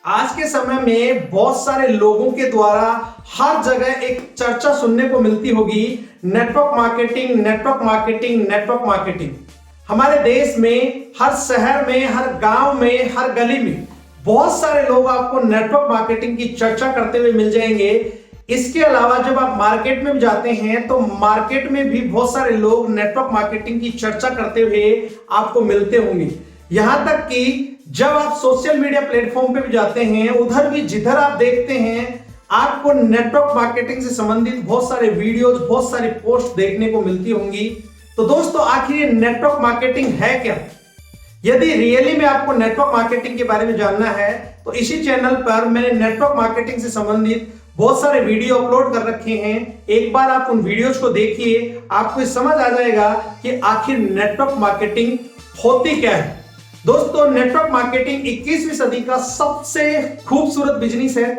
आज के समय में बहुत सारे लोगों के द्वारा हर जगह एक चर्चा सुनने को मिलती होगी, network marketing, network marketing, network marketing. हमारे देश में हर शहर में, हर गांव में, हर गली में बहुत सारे लोग आपको नेटवर्क मार्केटिंग की चर्चा करते हुए मिल जाएंगे। इसके अलावा जब आप मार्केट में भी जाते हैं तो मार्केट में भी बहुत सारे लोग नेटवर्क मार्केटिंग की चर्चा करते हुए आपको मिलते होंगे। यहां तक कि जब आप सोशल मीडिया प्लेटफॉर्म पे भी जाते हैं, उधर भी जिधर आप देखते हैं आपको नेटवर्क मार्केटिंग से संबंधित बहुत सारे वीडियोस, बहुत सारी पोस्ट देखने को मिलती होंगी। तो दोस्तों, आखिर ये नेटवर्क मार्केटिंग है क्या? यदि रियली में आपको नेटवर्क मार्केटिंग के बारे में जानना है तो इसी चैनल पर मैंने नेटवर्क मार्केटिंग से संबंधित बहुत सारे वीडियो अपलोड कर रखे हैं। एक बार आप उन वीडियोस को देखिए, आपको समझ आ जाएगा कि आखिर नेटवर्क मार्केटिंग होती क्या है। दोस्तों, नेटवर्क मार्केटिंग 21वीं सदी का सबसे खूबसूरत बिजनेस है।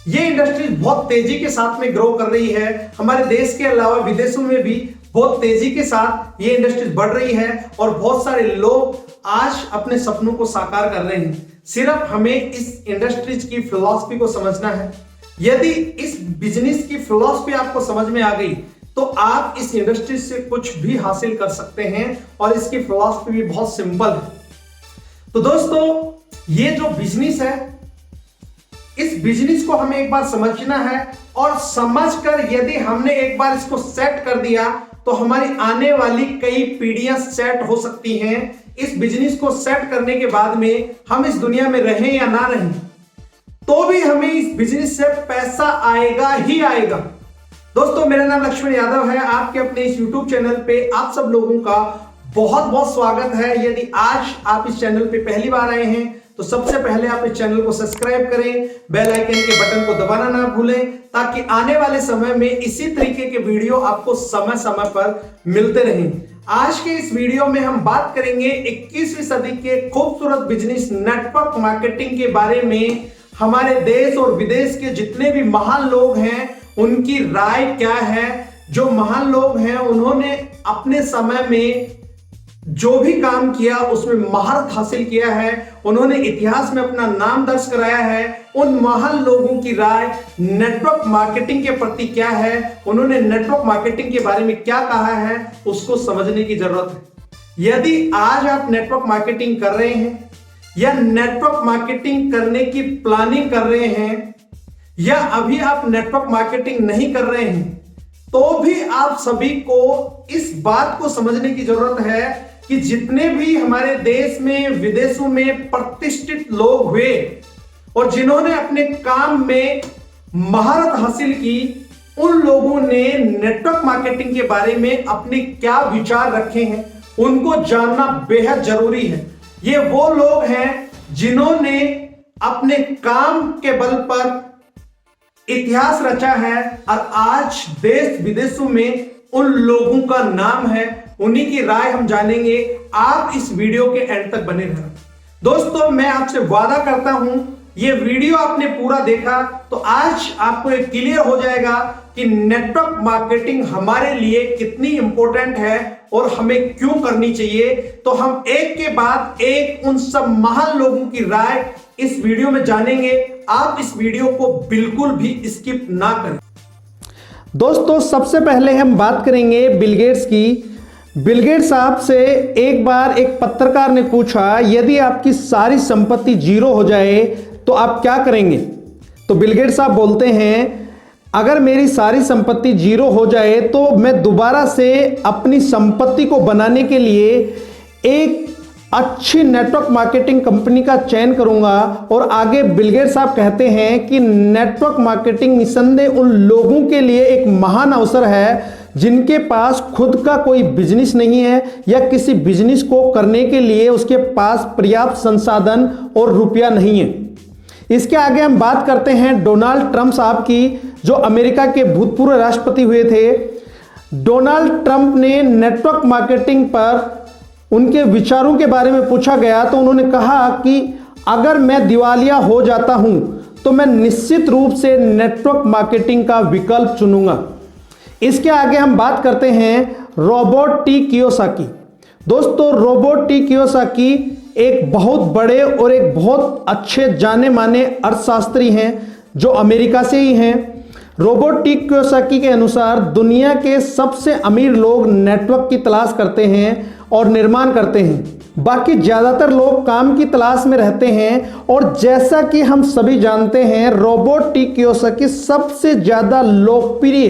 ये इंडस्ट्री बहुत तेजी के साथ में ग्रो कर रही है। हमारे देश के अलावा विदेशों में भी बहुत तेजी के साथ ये इंडस्ट्री बढ़ रही है और बहुत सारे लोग आज अपने सपनों को साकार कर रहे हैं। सिर्फ हमें इस इंडस्ट्रीज की फिलॉसफी को समझना है। यदि इस बिजनेस की फिलॉसफी आपको समझ में आ गई तो आप इस इंडस्ट्री से कुछ भी हासिल कर सकते हैं और इसकी फिलॉसफी भी बहुत सिंपल है। तो दोस्तों, ये जो बिजनेस है, इस बिजनेस को हमें एक बार समझना है और समझकर यदि हमने एक बार इसको सेट कर दिया तो हमारी आने वाली कई पीढ़ियां सेट हो सकती हैं। इस बिजनेस को सेट करने के बाद में हम इस दुनिया में रहें या ना रहें तो भी हमें इस बिजनेस से पैसा आएगा ही आएगा। दोस्तों, मेरा नाम लक्ष्मण यादव है। आपके अपने इस YouTube चैनल पे आप सब लोगों का बहुत बहुत स्वागत है। यदि आज आप इस चैनल पे पहली बार आए हैं तो सबसे पहले आप इस चैनल को सब्सक्राइब करें, बेल आइकन के बटन को दबाना ना भूलें, ताकि आने वाले समय में इसी तरीके के वीडियो आपको समय समय पर मिलते रहें। आज के इस वीडियो में हम बात करेंगे 21वीं सदी के खूबसूरत बिजनेस नेटवर्क मार्केटिंग के बारे में। हमारे देश और विदेश के जितने भी महान लोग हैं उनकी राय क्या है। जो महान लोग हैं उन्होंने अपने समय में जो भी काम किया उसमें महारत हासिल किया है, उन्होंने इतिहास में अपना नाम दर्ज कराया है। उन महान लोगों की राय नेटवर्क मार्केटिंग के प्रति क्या है, उन्होंने नेटवर्क मार्केटिंग के बारे में क्या कहा है, उसको समझने की जरूरत है। यदि आज आप नेटवर्क मार्केटिंग कर रहे हैं या नेटवर्क मार्केटिंग करने की प्लानिंग कर रहे हैं या अभी आप नेटवर्क मार्केटिंग नहीं कर रहे हैं, तो भी आप सभी को इस बात को समझने की जरूरत है कि जितने भी हमारे देश में, विदेशों में प्रतिष्ठित लोग हुए और जिन्होंने अपने काम में महारत हासिल की, उन लोगों ने नेटवर्क मार्केटिंग के बारे में अपने क्या विचार रखे हैं, उनको जानना बेहद जरूरी है। ये वो लोग हैं जिन्होंने अपने काम के बल पर इतिहास रचा है और आज देश विदेशों में उन लोगों का नाम है। उन्हीं की राय हम जानेंगे। आप इस वीडियो के एंड तक बने रहना। दोस्तों, मैं आपसे वादा करता हूं, ये वीडियो आपने पूरा देखा तो आज आपको एक क्लियर हो जाएगा कि नेटवर्क मार्केटिंग हमारे लिए कितनी इंपॉर्टेंट है और हमें क्यों करनी चाहिए। तो हम एक के बाद एक उन सब महान लोगों की राय इस वीडियो में जानेंगे। आप इस वीडियो को बिल्कुल भी स्किप ना करें। दोस्तों, सबसे पहले हम बात करेंगे बिल गेट्स की। बिल गेट्स साहब से एक बार एक पत्रकार ने पूछा, यदि आपकी सारी संपत्ति जीरो हो जाए तो आप क्या करेंगे? तो बिल गेट्स साहब बोलते हैं, अगर मेरी सारी संपत्ति जीरो हो जाए तो मैं दोबारा से अपनी संपत्ति को बनाने के लिए एक अच्छी नेटवर्क मार्केटिंग कंपनी का चयन करूंगा। और आगे बिल गेट्स साहब कहते हैं कि नेटवर्क मार्केटिंग निसंदेह उन लोगों के लिए एक महान अवसर है जिनके पास खुद का कोई बिजनेस नहीं है या किसी बिजनेस को करने के लिए उसके पास पर्याप्त संसाधन और रुपया नहीं है। इसके आगे हम बात करते हैं डोनाल्ड ट्रंप साहब की, जो अमेरिका के भूतपूर्व राष्ट्रपति हुए थे। डोनाल्ड ट्रंप ने नेटवर्क मार्केटिंग पर उनके विचारों के बारे में पूछा गया तो उन्होंने कहा कि अगर मैं दिवालिया हो जाता हूं तो मैं निश्चित रूप से नेटवर्क मार्केटिंग का विकल्प चुनूंगा। इसके आगे हम बात करते हैं रोबर्ट टी कियोसाकी। दोस्तों, रोबर्ट टी कियोसाकी एक बहुत बड़े और एक बहुत अच्छे जाने माने अर्थशास्त्री हैं जो अमेरिका से ही हैं। रॉबर्ट टी कियोसाकी के अनुसार दुनिया के सबसे अमीर लोग नेटवर्क की तलाश करते हैं और निर्माण करते हैं, बाकी ज़्यादातर लोग काम की तलाश में रहते हैं। और जैसा कि हम सभी जानते हैं, रॉबर्ट टी कियोसाकी सबसे ज़्यादा लोकप्रिय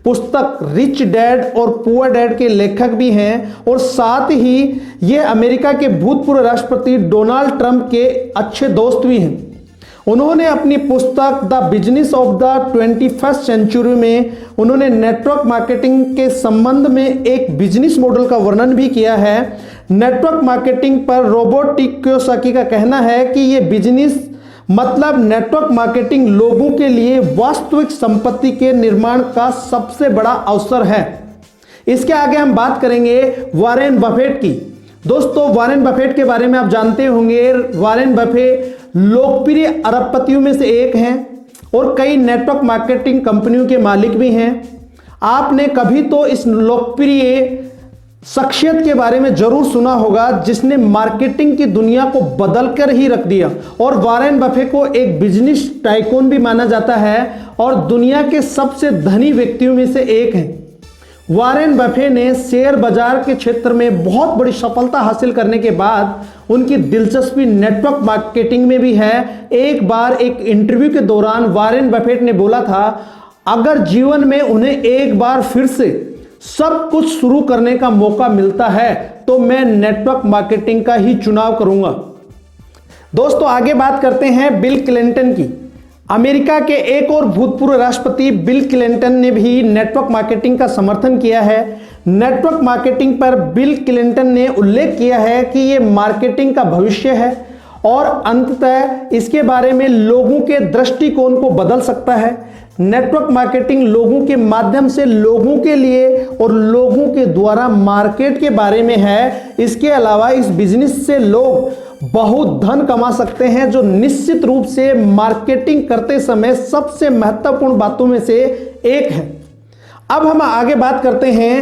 पुस्तक रिच डैड और पुअर डैड के लेखक भी हैं और साथ ही ये अमेरिका के भूतपूर्व राष्ट्रपति डोनाल्ड ट्रंप के अच्छे दोस्त भी हैं। उन्होंने अपनी पुस्तक the business of the 21st century में उन्होंने नेटवर्क मार्केटिंग के संबंध में एक बिजनेस मॉडल का वर्णन भी किया है। नेटवर्क मार्केटिंग पर रॉबर्ट टी कियोसाकी का कहना है कि ये बिजनेस मतलब नेटवर्क मार्केटिंग लोगों के लिए वास्तविक संपत्ति के निर्माण का सबसे बड़ा अवसर है। इसके आगे हम बात करेंगे वॉरेन बफेट की। दोस्तों, वॉरेन बफेट के बारे में आप जानते होंगे। वॉरेन बफेट लोकप्रिय अरबपतियों में से एक हैं और कई नेटवर्क मार्केटिंग कंपनियों के मालिक भी हैं। आपने कभी तो इस लोकप्रिय शख्सियत के बारे में जरूर सुना होगा जिसने मार्केटिंग की दुनिया को बदल कर ही रख दिया। और वॉरेन बफेट को एक बिजनेस टाइकून भी माना जाता है और दुनिया के सबसे धनी व्यक्तियों में से एक हैं। वॉरेन बफेट ने शेयर बाजार के क्षेत्र में बहुत बड़ी सफलता हासिल करने के बाद उनकी दिलचस्पी नेटवर्क मार्केटिंग में भी है। एक बार एक इंटरव्यू के दौरान वॉरेन बफेट ने बोला था, अगर जीवन में उन्हें एक बार फिर से सब कुछ शुरू करने का मौका मिलता है तो मैं नेटवर्क मार्केटिंग का ही चुनाव करूंगा। दोस्तों, आगे बात करते हैं बिल क्लिंटन की। अमेरिका के एक और भूतपूर्व राष्ट्रपति बिल क्लिंटन ने भी नेटवर्क मार्केटिंग का समर्थन किया है। नेटवर्क मार्केटिंग पर बिल क्लिंटन ने उल्लेख किया है कि यह मार्केटिंग का भविष्य है और अंततः इसके बारे में लोगों के दृष्टिकोण को बदल सकता है। नेटवर्क मार्केटिंग लोगों के माध्यम से लोगों के लिए और लोगों के द्वारा मार्केट के बारे में है। इसके अलावा इस बिजनेस से लोग बहुत धन कमा सकते हैं, जो निश्चित रूप से मार्केटिंग करते समय सबसे महत्वपूर्ण बातों में से एक है। अब हम आगे बात करते हैं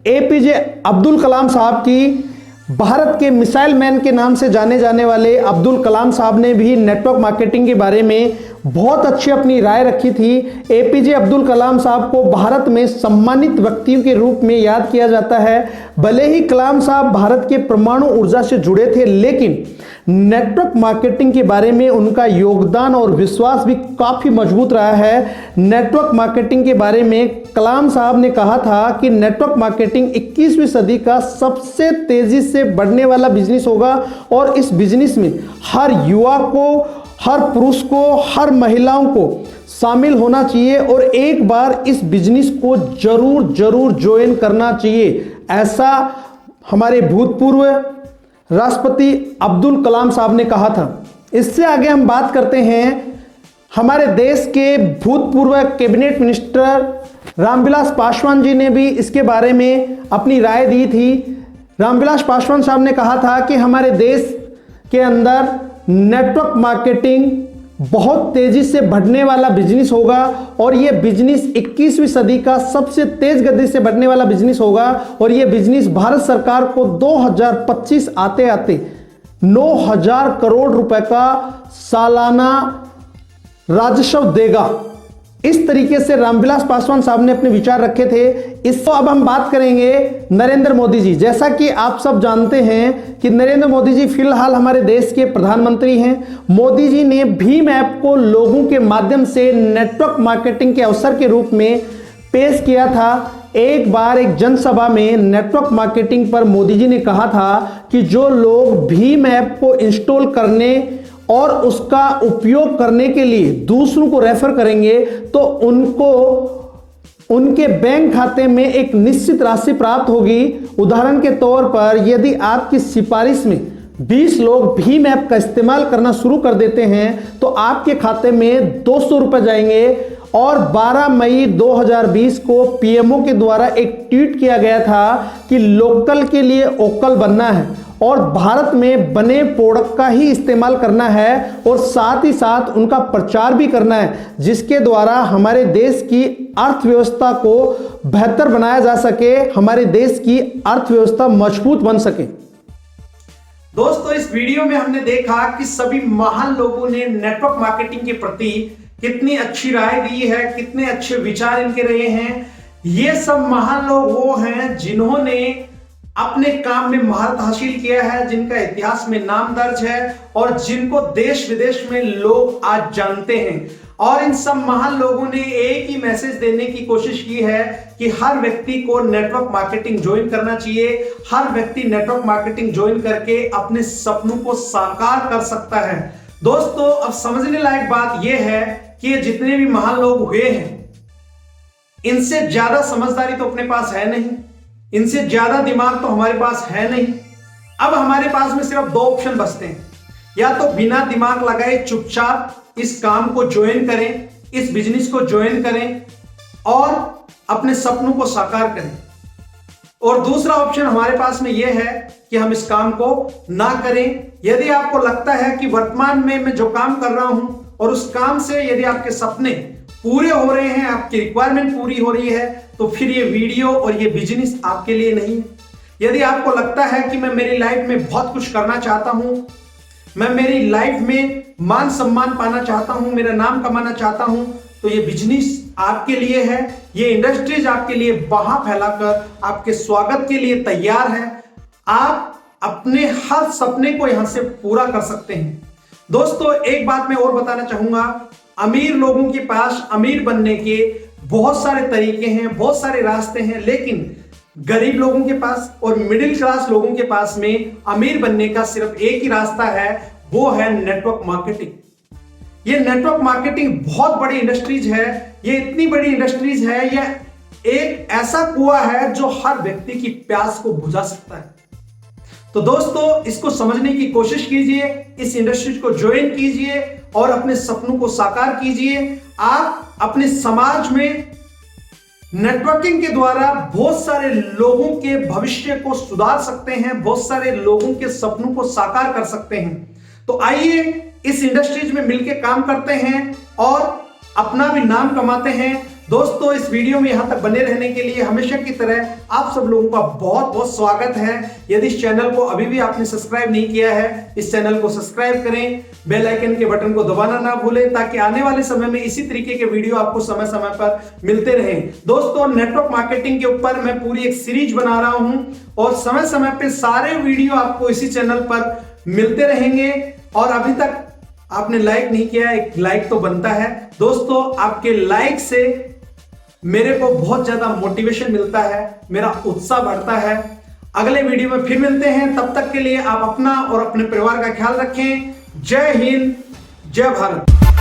एपीजे अब्दुल कलाम साहब की। भारत के मिसाइल मैन के नाम से जाने जाने वाले अब्दुल कलाम साहब ने भी नेटवर्क मार्केटिंग के बारे में बहुत अच्छी अपनी राय रखी थी। एपीजे अब्दुल कलाम साहब को भारत में सम्मानित व्यक्तियों के रूप में याद किया जाता है। भले ही कलाम साहब भारत के परमाणु ऊर्जा से जुड़े थे, लेकिन नेटवर्क मार्केटिंग के बारे में उनका योगदान और विश्वास भी काफी मजबूत रहा है। नेटवर्क मार्केटिंग के बारे में कलाम साहब ने कहा था कि नेटवर्क मार्केटिंग 21वीं सदी का सबसे तेजी से बढ़ने वाला बिजनेस होगा और इस बिजनेस में हर युवा को, हर पुरुष को, हर महिलाओं को शामिल होना चाहिए और एक बार इस बिजनेस को जरूर ज्वाइन करना चाहिए। ऐसा हमारे भूतपूर्व राष्ट्रपति अब्दुल कलाम साहब ने कहा था। इससे आगे हम बात करते हैं हमारे देश के भूतपूर्व कैबिनेट मिनिस्टर रामविलास पासवान जी ने भी इसके बारे में अपनी राय दी थी। रामविलास पासवान साहब ने कहा था कि हमारे देश के अंदर नेटवर्क मार्केटिंग बहुत तेजी से बढ़ने वाला बिजनेस होगा और यह बिजनेस 21वीं सदी का सबसे तेज गति से बढ़ने वाला बिजनेस होगा और यह बिजनेस भारत सरकार को 2025 आते आते 9,000 करोड़ रुपए का सालाना राजस्व देगा। इस तरीके से रामविलास पासवान साहब ने अपने विचार रखे थे। इसको अब हम बात करेंगे नरेंद्र मोदी जी। जैसा कि आप सब जानते हैं कि नरेंद्र मोदी जी फिलहाल हमारे देश के प्रधानमंत्री हैं। मोदी जी ने भीम ऐप को लोगों के माध्यम से नेटवर्क मार्केटिंग के अवसर के रूप में पेश किया था। एक बार एक जनसभा में नेटवर्क मार्केटिंग पर मोदी जी ने कहा था कि जो लोग भीम ऐप को इंस्टॉल करने और उसका उपयोग करने के लिए दूसरों को रेफर करेंगे तो उनको उनके बैंक खाते में एक निश्चित राशि प्राप्त होगी। उदाहरण के तौर पर यदि आपकी सिफारिश में 20 लोग भीम ऐप का इस्तेमाल करना शुरू कर देते हैं तो आपके खाते में 200 रुपए जाएंगे। और 12 मई 2020 को पीएमओ के द्वारा एक ट्वीट किया गया था कि लोकल के लिए वोकल बनना है और भारत में बने प्रोडक्ट का ही इस्तेमाल करना है और साथ ही साथ उनका प्रचार भी करना है, जिसके द्वारा हमारे देश की अर्थव्यवस्था को बेहतर बनाया जा सके, हमारे देश की अर्थव्यवस्था मजबूत बन सके। दोस्तों इस वीडियो में हमने देखा कि सभी महान लोगों ने नेटवर्क मार्केटिंग के प्रति कितनी अच्छी राय दी है, कितने अच्छे विचार इनके रहे हैं। ये सब महान लोग वो हैं जिन्होंने अपने काम में महारत हासिल किया है, जिनका इतिहास में नाम दर्ज है और जिनको देश विदेश में लोग आज जानते हैं। और इन सब महान लोगों ने एक ही मैसेज देने की कोशिश की है कि हर व्यक्ति को नेटवर्क मार्केटिंग ज्वाइन करना चाहिए। हर व्यक्ति नेटवर्क मार्केटिंग ज्वाइन करके अपने सपनों को साकार कर सकता है। दोस्तों अब समझने लायक बात यह है कि ये जितने भी महान लोग हुए हैं, इनसे ज्यादा समझदारी तो अपने पास है नहीं, इनसे ज्यादा दिमाग तो हमारे पास है नहीं। अब हमारे पास में सिर्फ दो ऑप्शन बचते हैं, या तो बिना दिमाग लगाए चुपचाप इस काम को ज्वाइन करें, इस बिजनेस को ज्वाइन करें और अपने सपनों को साकार करें, और दूसरा ऑप्शन हमारे पास में यह है कि हम इस काम को ना करें। यदि आपको लगता है कि वर्तमान में मैं जो काम कर रहा हूं और उस काम से यदि आपके सपने पूरे हो रहे हैं, आपकी रिक्वायरमेंट पूरी हो रही है, तो फिर ये वीडियो और ये बिजनेस आपके लिए नहीं है। यदि आपको लगता है कि मैं मेरी लाइफ में बहुत कुछ करना चाहता हूं, मैं मेरी लाइफ में मान सम्मान पाना चाहता हूं, मेरा नाम कमाना चाहता हूं, तो ये बिजनेस आपके लिए है। ये इंडस्ट्रीज आपके लिए बाहां फैलाकर आपके स्वागत के लिए तैयार है। आप अपने हर सपने को यहां से पूरा कर सकते हैं। दोस्तों एक बात मैं और बताना चाहूंगा, अमीर लोगों के पास अमीर बनने के बहुत सारे तरीके हैं, बहुत सारे रास्ते हैं, लेकिन गरीब लोगों के पास और मिडिल क्लास लोगों के पास में अमीर बनने का सिर्फ एक ही रास्ता है, वो है नेटवर्क मार्केटिंग। ये नेटवर्क मार्केटिंग बहुत बड़ी इंडस्ट्रीज है। ये इतनी बड़ी इंडस्ट्रीज है, यह एक ऐसा कुआं है जो हर व्यक्ति की प्यास को बुझा सकता है। तो दोस्तों इसको समझने की कोशिश कीजिए, इस इंडस्ट्री को ज्वाइन कीजिए और अपने सपनों को साकार कीजिए। आप अपने समाज में नेटवर्किंग के द्वारा बहुत सारे लोगों के भविष्य को सुधार सकते हैं, बहुत सारे लोगों के सपनों को साकार कर सकते हैं। तो आइए इस इंडस्ट्रीज में मिलकर काम करते हैं और अपना भी नाम कमाते हैं। दोस्तों इस वीडियो में यहां तक बने रहने के लिए हमेशा की तरह आप सब लोगों का बहुत बहुत स्वागत है। यदि इस चैनल को अभी भी आपने सब्सक्राइब नहीं किया है, इस चैनल को सब्सक्राइब करें, बेल आइकन के बटन को दबाना ना भूलें, ताकि आने वाले समय में इसी तरीके के वीडियो आपको समय समय पर मिलते रहें। दोस्तों नेटवर्क मार्केटिंग के ऊपर मैं पूरी एक सीरीज बना रहा हूं और समय समय पे सारे वीडियो आपको इसी चैनल पर मिलते रहेंगे। और अभी तक आपने लाइक नहीं किया, एक लाइक तो बनता है। दोस्तों आपके लाइक से मेरे को बहुत ज्यादा मोटिवेशन मिलता है, मेरा उत्साह बढ़ता है। अगले वीडियो में फिर मिलते हैं, तब तक के लिए आप अपना और अपने परिवार का ख्याल रखें। जय हिंद, जय भारत।